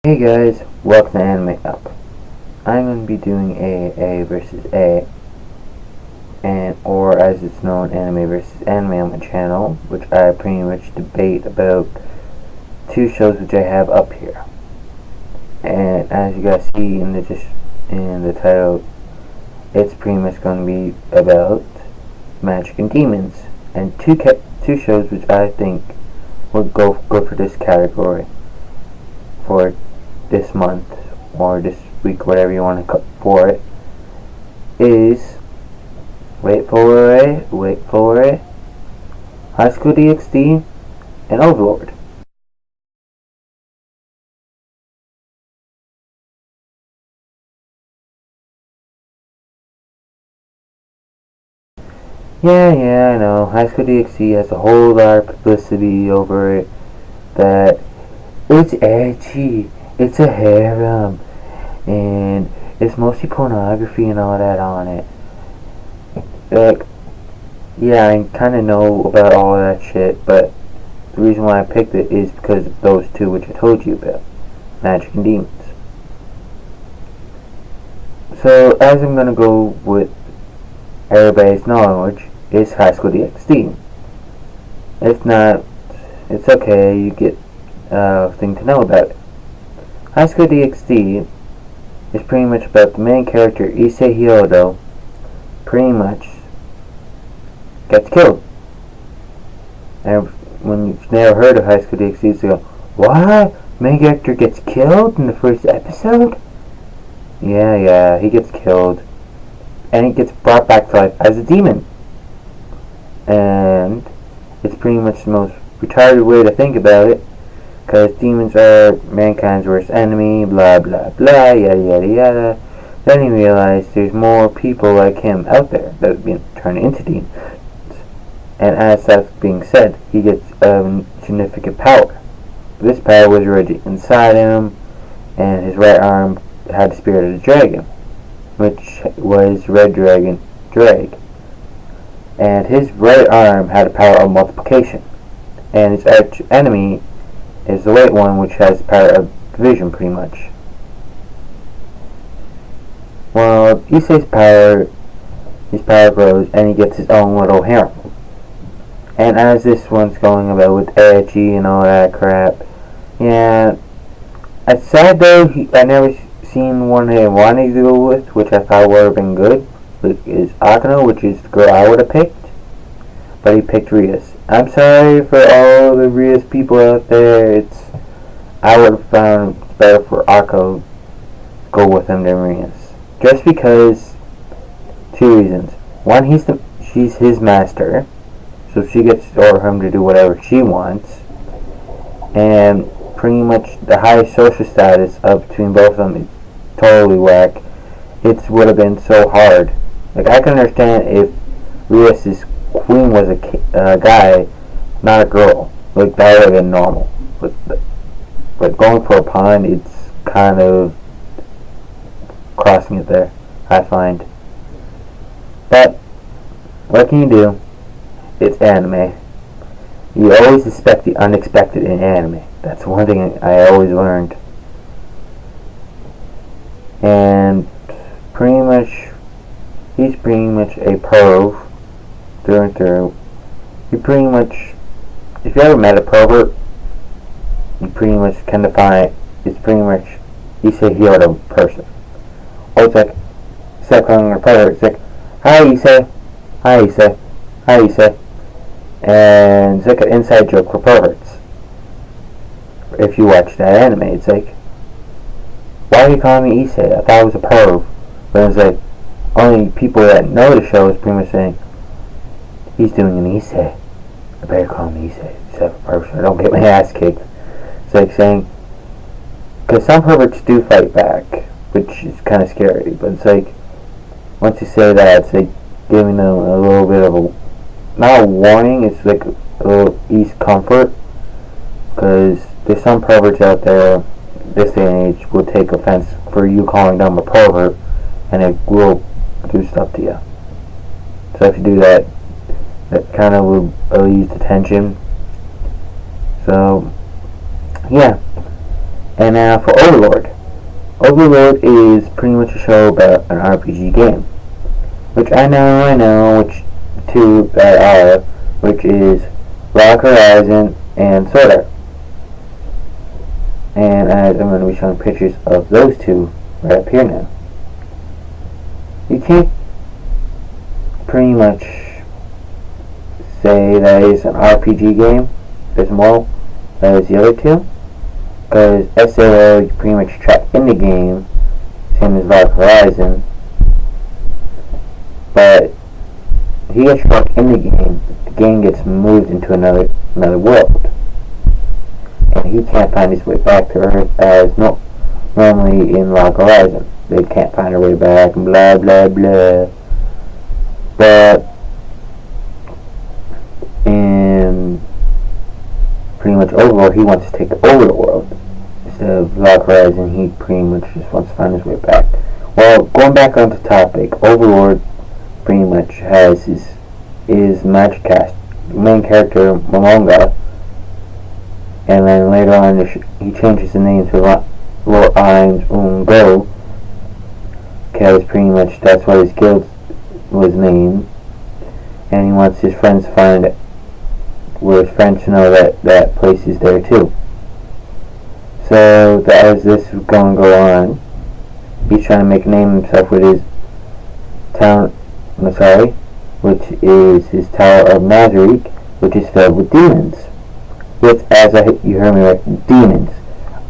Hey guys, welcome to Anime Up. I'm going to be doing A versus A, or as it's known, Anime versus Anime on my channel, which I pretty much debate about two shows which I have up here. And as you guys see in the title, it's pretty much going to be about magic and demons, and two shows which I think would go for this category for this month or this week, whatever you want to cut for it, is wait for it, High School DxD and Overlord. Yeah, I know. High School DxD has a whole lot of publicity over it, that it's edgy, it's a harem, and it's mostly pornography and all that on it. Like, yeah, I kind of know about all that shit, but the reason why I picked it is because of those two which I told you about, magic and demons. So, as I'm gonna go with everybody's knowledge, is High School DxD. If not, it's okay, you get a thing to know about it. High School DxD is pretty much about the main character, Issei Hyodo, pretty much gets killed. And when you've never heard of High School DxD, you go, what? Main character gets killed in the first episode? Yeah, he gets killed. And he gets brought back to life as a demon. And it's pretty much the most retarded way to think about it, because demons are mankind's worst enemy, blah blah blah, yada yada. Then he realized there's more people like him out there that have been turned into demons. And as that's being said, he gets significant power. This power was already inside him, and his right arm had the spirit of the dragon, which was Red Dragon Drake. And his right arm had the power of multiplication. And his arch enemy is the white one, which has the power of division, pretty much. Well, Issei's his power grows, and he gets his own little harem. And as this one's going about with edgy and all that crap, yeah, it's sad though, I never seen one they wanted to go with, which I thought would have been good, is Akano, which is the girl I would have picked, but he picked Rias. I'm sorry for all the Rias people out there. I would have found it better for Akko to go with him than Rias, just because two reasons. One, she's his master, so she gets to order him to do whatever she wants, and pretty much the high social status of between both of them is totally whack. It would have been so hard. Like, I can understand if Rias's queen was a guy, not a girl. Like, that would have been normal. But going for a pawn, it's kind of crossing it there, I find. But what can you do? It's anime. You always expect the unexpected in anime. That's one thing I always learned. And pretty much, he's pretty much a perv through and through. You pretty much, if you ever met a pervert, you pretty much can define it's pretty much Issei Hyodo person. Or it's like, instead of calling her a pervert, it's like, hi Issei. And it's like an inside joke for perverts. If you watch that anime, it's like, why are you calling me Issei? I thought it was a perv. But it was like, only people that know the show is pretty much saying, he's doing an Issei. I better call him Issei instead of a perv so I don't get my ass kicked. It's like saying, because some perverts do fight back, which is kind of scary, but it's like, once you say that, it's like giving them a little bit of a, not a warning, it's like a little ease comfort, because there's some perverts out there this day and age will take offense for you calling them a pervert, and it will do stuff to you. So if you do that, that kind of will alleviate the tension. So yeah, And now for Overlord. Overlord is pretty much a show about an RPG game, which I know which two that are, which is Log Horizon and Sword Art. And I'm going to be showing pictures of those two right up here now. You can't pretty much say that it's an RPG game as well as the other two, because SAO you pretty much trapped in the game, same as Log Horizon, but if you get trapped in the game gets moved into another world, and he can't find his way back to Earth as normally in Log Horizon. They can't find their way back and blah blah blah. But in pretty much Overlord, he wants to take over the world. Instead of Log Horizon, he pretty much just wants to find his way back. Well, going back onto topic, Overlord pretty much has his magic cast, main character Momonga, and then later on he changes the name to Lord Ainz Ooal Gold, because pretty much that's what his guild was named, and he wants his friends to find it, where his friends to know that place is there too. So as this is going to go on, he's trying to make a name himself with his which is his Tower of Nazarick, which is filled with demons. With, you heard me right, demons.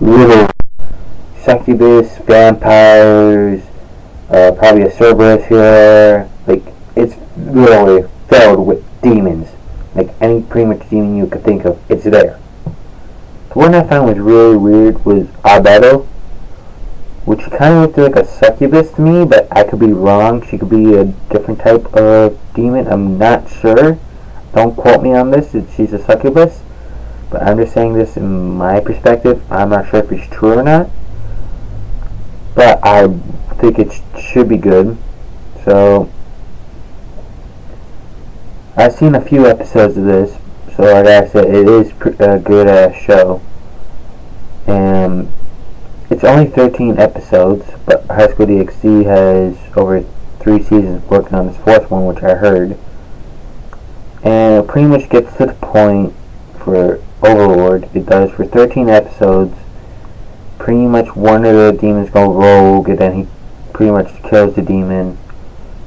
Little succubus, vampires, probably a Cerberus here. Like, it's literally filled with demons. Like, any pretty much demon you could think of, it's there. The one I found was really weird was Albedo, which kind of looked like a succubus to me, but I could be wrong. She could be a different type of demon. I'm not sure. Don't quote me on this. She's a succubus. But I'm just saying this in my perspective. I'm not sure if it's true or not. But I think it should be good. So, I've seen a few episodes of this. So like I said, it is a good show. And it's only 13 episodes, but High School DxD has over 3 seasons working on this 4th one, which I heard. And it pretty much gets to the point for Overlord. It does for 13 episodes. Pretty much one of the demons go rogue, and then he pretty much kills the demon.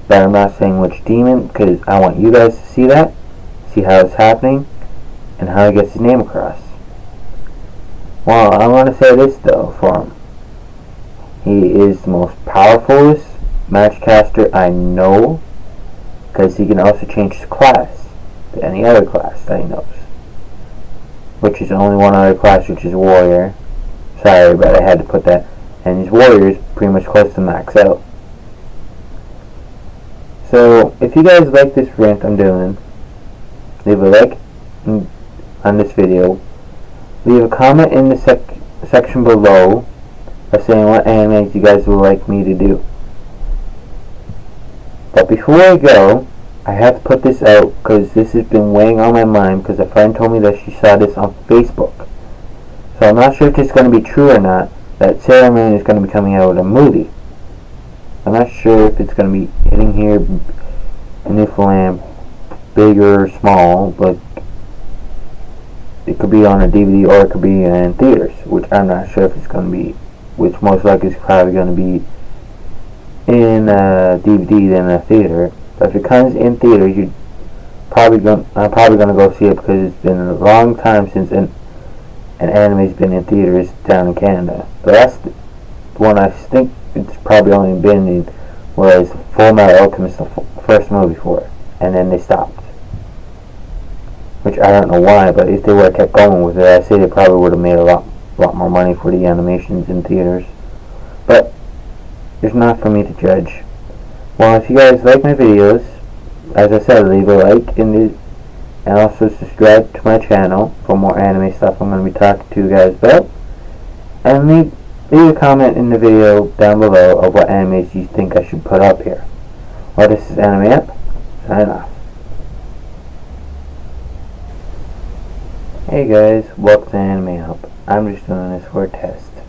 But I'm not saying which demon, because I want you guys to see that, see how it's happening, and how he gets his name across. Well, I want to say this though for him. He is the most powerful magic caster I know, because he can also change his class to any other class that he knows. Which is only one other class, which is Warrior. Sorry, but I had to put that. And his Warrior is pretty much close to max out. So, if you guys like this rant I'm doing, leave a like on this video. Leave a comment in the section below of saying what animes you guys would like me to do. But before I go, I have to put this out because this has been weighing on my mind, because a friend told me that she saw this on Facebook. So I'm not sure if it's going to be true or not, that Sailor Moon is going to be coming out with a movie. I'm not sure if it's going to be hitting here in Newfoundland, big or small, but it could be on a DVD or it could be in theaters, which I'm not sure if it's going to be, which most likely is probably going to be in a DVD than a theater. But if it comes in theaters, I'm probably going to go see it, because it's been a long time since an anime's been in theaters down in Canada. The last one I think it's probably only been in was Full Metal Alchemist, the first movie for it, and then they stopped. Which I don't know why, but if they would have kept going with it, I say they probably would have made a lot more money for the animations in theaters. But it's not for me to judge. Well, if you guys like my videos, as I said, leave a like and also subscribe to my channel for more anime stuff I'm going to be talking to you guys about. And leave a comment in the video down below of what animes you think I should put up here. Well, this is Anime Up, signing off. Hey guys, welcome to Anime Up. I'm just doing this for a test.